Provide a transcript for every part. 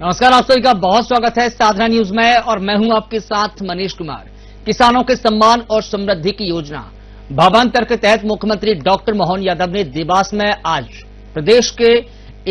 नमस्कार, आप सभी का बहुत स्वागत है साधना न्यूज में और मैं हूं आपके साथ मनीष कुमार। किसानों के सम्मान और समृद्धि की योजना भावांतर के तहत मुख्यमंत्री डॉक्टर मोहन यादव ने देवास में आज प्रदेश के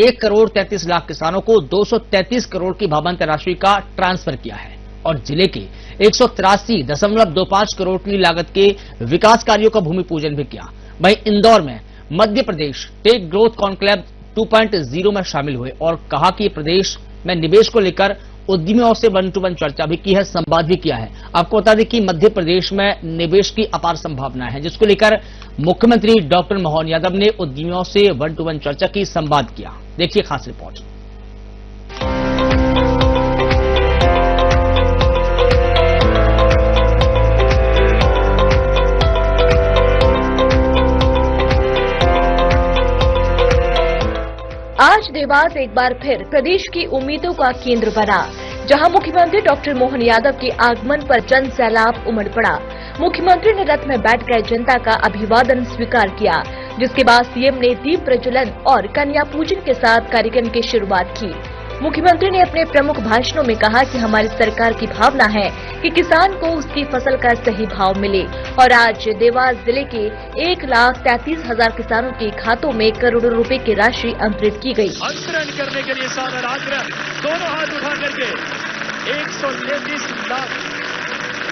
1,33,00,000 किसानों को 233 करोड़ की भावांतर राशि का ट्रांसफर किया है और जिले के 183.25 करोड़ की लागत के विकास कार्यों का भूमि पूजन भी किया। वहीं इंदौर में Madhya Pradesh take growth conclave 2.0 में शामिल हुए और कहा कि प्रदेश में निवेश को लेकर उद्यमियों से 1-to-1 चर्चा भी की है, संवाद भी किया है। आपको बता दें कि मध्य प्रदेश में निवेश की अपार संभावना है, जिसको लेकर मुख्यमंत्री डॉक्टर मोहन यादव ने उद्यमियों से 1-to-1 चर्चा की, संवाद किया। देखिए खास रिपोर्ट। आज देवास एक बार फिर प्रदेश की उम्मीदों का केंद्र बना, जहां मुख्यमंत्री डॉक्टर मोहन यादव के आगमन पर जन सैलाब उमड़ पड़ा। मुख्यमंत्री ने रथ में बैठकर जनता का अभिवादन स्वीकार किया, जिसके बाद सीएम ने दीप प्रज्वलन और कन्या पूजन के साथ कार्यक्रम की शुरुआत की। मुख्यमंत्री ने अपने प्रमुख भाषणों में कहा कि हमारी सरकार की भावना है कि किसान को उसकी फसल का सही भाव मिले और आज देवास जिले के 1,33,000 किसानों के खातों में करोड़ों रुपए की राशि अंतरित की गई। अंतरण करने के लिए सादर आग्रह, दोनों हाथ उठा करके 133 लाख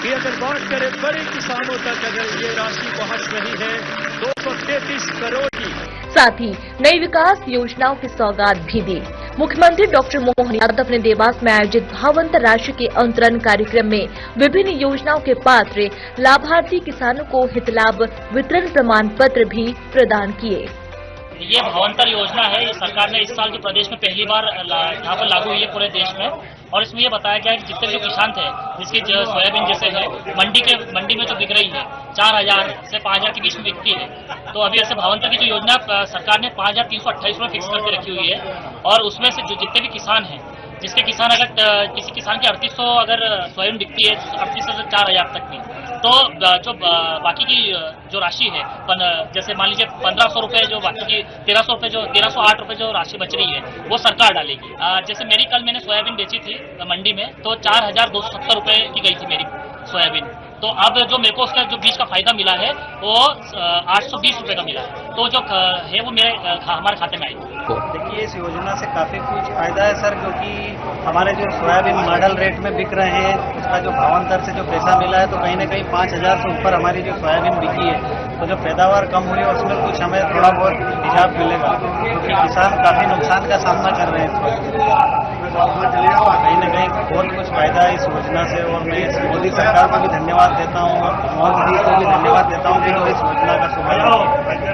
की अगर बात करें बड़े किसानों तक अगर ये राशि पहुंच रही है 233 करोड़ की। साथ ही नई विकास योजनाओं की सौगात भी दी। मुख्यमंत्री डॉक्टर मोहन यादव ने देवास में आयोजित भावांतर राशि के अंतरण कार्यक्रम में विभिन्न योजनाओं के पात्र लाभार्थी किसानों को हितलाभ वितरण प्रमाण पत्र भी प्रदान किए। ये भावांतर योजना है, ये सरकार ने इस साल जो प्रदेश में पहली बार यहाँ पर लागू हुई है पूरे देश में। और इसमें ये बताया गया है कि जितने भी किसान थे जिसकी सोयाबीन जैसे है मंडी में जो बिक रही है 4,000 से 5,000 के बीच में बिकती है, तो अभी ऐसे भावांतर की जो योजना सरकार ने 5,328 रुपये फिक्स करके रखी हुई है। और उसमें से जो जितने भी किसान हैं, जिसके किसान अगर किसी किसान की 3,800 अगर सोयाबीन बिकती है 3,800 से 4,000 तक की, तो जो बाकी की जो राशि है जैसे मान लीजिए 1,500 रुपये जो बाकी की 1,308 रुपये जो राशि बच रही है वो सरकार डालेगी। जैसे मेरी कल मैंने सोयाबीन बेची थी मंडी में तो 4,270 रुपये की गई थी मेरी सोयाबीन। तो अब जो मेरे को उसका जो बीज का फायदा मिला है वो 820 रुपये का मिला है, तो जो है वो हमारे खाते में आई। देखिए इस योजना से काफ़ी कुछ फायदा है सर, क्योंकि हमारे जो सोयाबीन मॉडल रेट में बिक रहे हैं उसका जो भावांतर से जो पैसा मिला है तो कहीं ना कहीं 5,000 से ऊपर हमारी जो सोयाबीन बिकी है, तो जो पैदावार कम हुई है उसमें कुछ हमें थोड़ा बहुत हिसाब मिलेगा, क्योंकि किसान काफ़ी नुकसान का सामना कर रहे हैं इस वक्त। कहीं ना कहीं बहुत कुछ फायदा है इस योजना से और मैं मोदी सरकार को भी धन्यवाद देता हूँ, मोदी जी को भी धन्यवाद देता हूँ जिन्होंने इस योजना का शुभारंभ।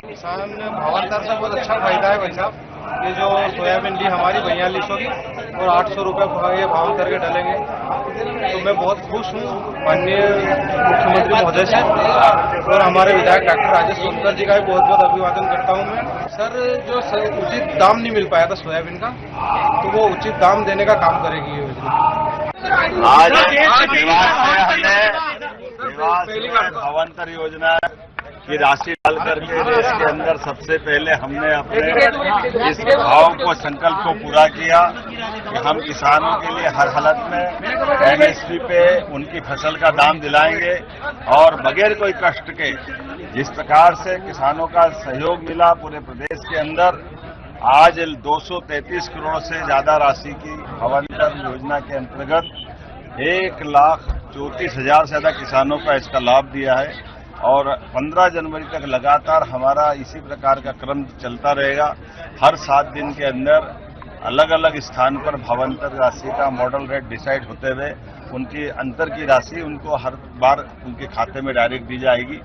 किसान भावांतर से बहुत अच्छा फायदा है भाई साहब। ये जो सोयाबीन ली हमारी 4200 की और 800 रुपये ये भावांतर के डलेंगे, तो मैं बहुत खुश हूँ माननीय मुख्यमंत्री महोदय से और हमारे विधायक डॉक्टर राजेश सोनकर जी का भी बहुत बहुत अभिवादन करता हूँ मैं। सर जो उचित दाम नहीं मिल पाया था सोयाबीन का, तो वो उचित दाम देने का काम करेगी ये योजना। आज देवास भावांतर योजना की राशि डाल करके देश के अंदर सबसे पहले हमने अपने इस भाव को संकल्प को पूरा किया कि हम किसानों के लिए हर हालत में एमएसपी पे उनकी फसल का दाम दिलाएंगे और बगैर कोई कष्ट के। जिस प्रकार से किसानों का सहयोग मिला पूरे प्रदेश के अंदर, आज 233 करोड़ से ज्यादा राशि की भावांतर योजना के अंतर्गत 1,34,000 से ज्यादा किसानों का इसका लाभ दिया है और 15 जनवरी तक लगातार हमारा इसी प्रकार का क्रम चलता रहेगा। हर 7 दिन के अंदर अलग अलग स्थान पर भावांतर राशि का मॉडल रेट डिसाइड होते हुए उनकी अंतर की राशि उनको हर बार उनके खाते में डायरेक्ट दी जाएगी।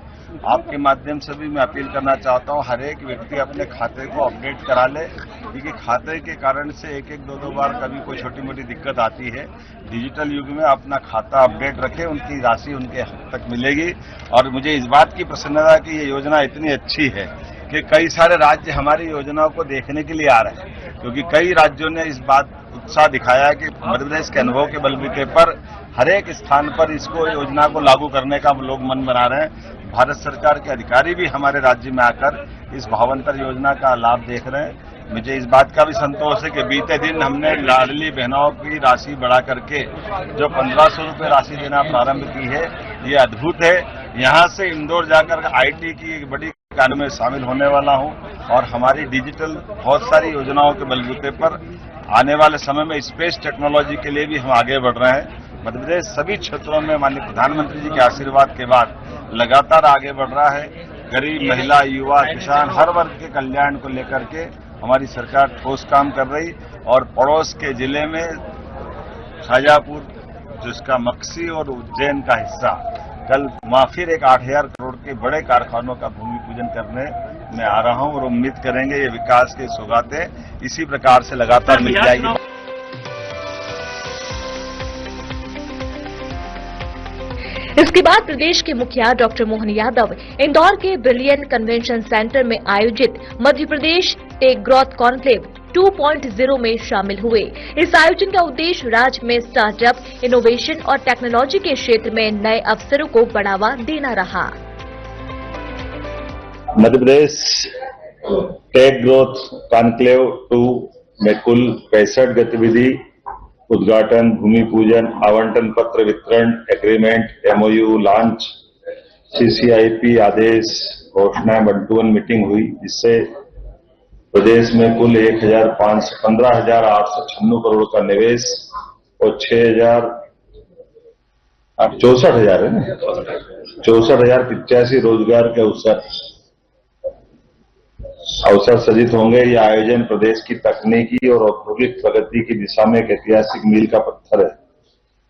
आपके माध्यम से भी मैं अपील करना चाहता हूं हर एक व्यक्ति अपने खाते को अपडेट करा ले, क्योंकि खाते के कारण से एक दो बार कभी कोई छोटी मोटी दिक्कत आती है। डिजिटल युग में अपना खाता अपडेट रखें, उनकी राशि उनके हक तक मिलेगी। और मुझे इस बात की प्रसन्नता है कि ये योजना इतनी अच्छी है कि कई सारे राज्य हमारी योजनाओं को देखने के लिए आ रहे हैं, क्योंकि कई राज्यों ने इस बात उत्साह दिखाया है कि मध्य प्रदेश के अनुभव के बलबूते पर हर एक स्थान पर इसको योजना को लागू करने का लोग मन बना रहे हैं। भारत सरकार के अधिकारी भी हमारे राज्य में आकर इस भावांतर योजना का लाभ देख रहे हैं। मुझे इस बात का भी संतोष है कि बीते दिन हमने लाडली बहनों की राशि बढ़ा करके जो 1500 रुपये राशि देना प्रारंभ की है, ये अद्भुत है। यहाँ से इंदौर जाकर आईटी की एक बड़ी कार्य में शामिल होने वाला हूँ और हमारी डिजिटल बहुत सारी योजनाओं के बलबूते पर आने वाले समय में स्पेस टेक्नोलॉजी के लिए भी हम आगे बढ़ रहे हैं। मध्य प्रदेश सभी क्षेत्रों में माननीय प्रधानमंत्री जी के आशीर्वाद के बाद लगातार आगे बढ़ रहा है। गरीब, महिला, युवा, किसान, हर वर्ग के कल्याण को लेकर के हमारी सरकार ठोस काम कर रही और पड़ोस के जिले में शाजापुर, जिसका मक्सी और उज्जैन का हिस्सा, कल वहां फिर एक 8000 करोड़ के बड़े कारखानों का भूमि पूजन करने में आ रहा हूं और उम्मीद करेंगे ये विकास की सौगातें इसी प्रकार से लगातार मिल जाएगी। इसके बाद प्रदेश के मुखिया डॉक्टर मोहन यादव इंदौर के ब्रिलियंट कन्वेंशन सेंटर में आयोजित Madhya Pradesh take growth conclave 2.0 में शामिल हुए। इस आयोजन का उद्देश्य राज्य में स्टार्टअप, इनोवेशन और टेक्नोलॉजी के क्षेत्र में नए अवसरों को बढ़ावा देना रहा। Madhya Pradesh take growth conclave 2 में कुल 65 गतिविधि, उद्घाटन, भूमि पूजन, आवंटन पत्र वितरण, एग्रीमेंट, एमओयू लॉन्च, सीसीआईपी आदेश, घोषणा, 1-to-1 मीटिंग हुई, जिससे प्रदेश में कुल 15,896 करोड़ का निवेश और 64,000 है ना, 64,085 रोजगार के अवसर सृजित होंगे। यह आयोजन प्रदेश की तकनीकी और औद्योगिक प्रगति की दिशा में एक ऐतिहासिक मील का पत्थर है।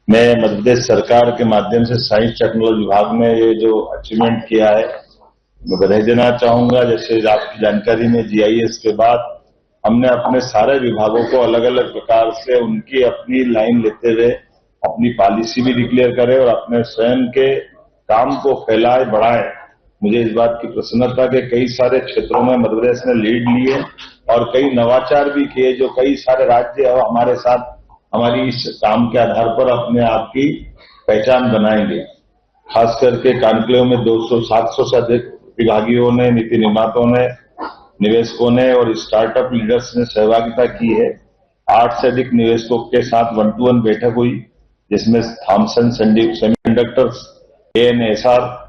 मैं मध्य प्रदेश सरकार के माध्यम से साइंस टेक्नोलॉजी विभाग में ये जो अचीवमेंट किया है, मैं बधाई देना चाहूंगा। जैसे आपकी जानकारी में जीआईएस के बाद हमने अपने सारे विभागों को अलग अलग प्रकार से उनकी अपनी लाइन लेते हुए अपनी पॉलिसी भी डिक्लेयर करें और अपने स्वयं के काम को फैलाए बढ़ाएं। मुझे इस बात की प्रसन्नता कि कई सारे क्षेत्रों में मध्य प्रदेश ने लीड ली है और कई नवाचार भी किए जो कई सारे राज्य हमारे साथ हमारी इस काम के आधार पर अपने आप की पहचान बनाएंगे। खास करके कॉन्क्लेव में 700 से अधिक विभागियों ने, नीति निर्माताओं ने, निवेशकों ने और स्टार्टअप लीडर्स ने सहभागिता की है। 8 से अधिक निवेशकों के साथ 1-to-1 बैठक हुई, जिसमें थॉमसन सेमीकंडक्टर्स, ANSR,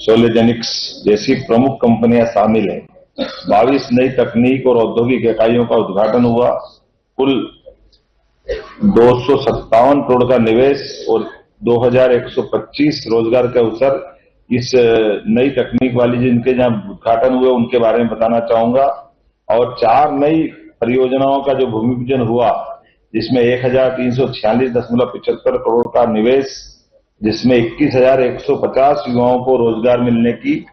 सोलेजेनिक्स जैसी प्रमुख कंपनियां शामिल हैं। 22 नई तकनीक और औद्योगिक इकाइयों का उद्घाटन हुआ। कुल 257 करोड़ का निवेश और 2125 रोजगार के अवसर इस नई तकनीक वाली जिनके जहां उद्घाटन हुए उनके बारे में बताना चाहूंगा। और 4 नई परियोजनाओं का जो भूमि पूजन हुआ, जिसमें 1346.75 करोड़ का निवेश, जिसमें 21,150 युवाओं को रोजगार मिलने की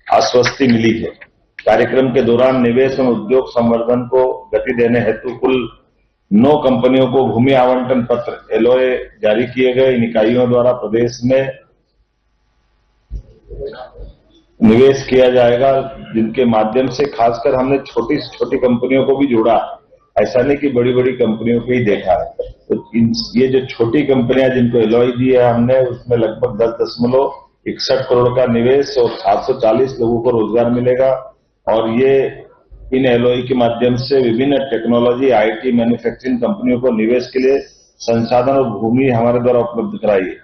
आश्वस्ति मिली है। कार्यक्रम के दौरान निवेश और उद्योग संवर्धन को गति देने हेतु कुल 9 कंपनियों को भूमि आवंटन पत्र LOA जारी किए गए। इन इकाइयों द्वारा प्रदेश में निवेश किया जाएगा, जिनके माध्यम से खासकर हमने छोटी से छोटी कंपनियों को भी जोड़ा। ऐसा नहीं कि बड़ी बड़ी कंपनियों को ही देखा है। तो ये जो छोटी कंपनियां जिनको LOI दी है हमने, उसमें लगभग 10.61 करोड़ का निवेश और 740 लोगों को रोजगार मिलेगा। और ये इन LOI के माध्यम से विभिन्न टेक्नोलॉजी, IT, मैन्युफैक्चरिंग कंपनियों को निवेश के लिए संसाधन और भूमि हमारे द्वारा उपलब्ध कराई है।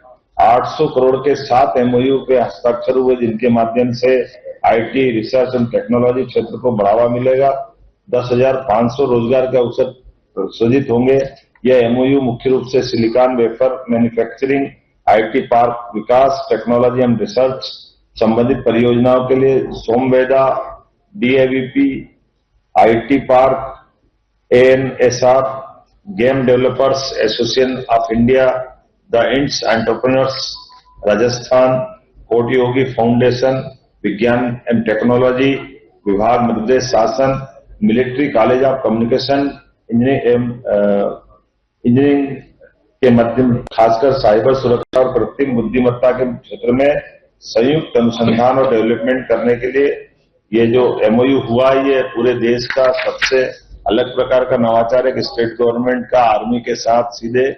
800 करोड़ के 7 MOU पे हस्ताक्षर हुए, जिनके माध्यम से IT, रिसर्च एंड टेक्नोलॉजी क्षेत्र को बढ़ावा मिलेगा। 10,500 रोजगार के अवसर सृजित होंगे। यह MOU मुख्य रूप से silicon wafer manufacturing, IT park Vikas, technology and research संबंधित परियोजनाओं के लिए सोमवेदा, DAVP, IT park, ANSR, game developers association of India, the ends entrepreneurs Rajasthan, कोटि योगी फाउंडेशन, विज्ञान एंड टेक्नोलॉजी विभाग मध्य प्रदेश शासन, military college of communication engineering के माध्यम खासकर साइबर सुरक्षा और कृत्रिम बुद्धिमत्ता के क्षेत्र में संयुक्त अनुसंधान और डेवलपमेंट करने के लिए ये जो MOU हुआ, ये पूरे देश का सबसे अलग प्रकार का नवाचार है कि स्टेट गवर्नमेंट का आर्मी के साथ सीधे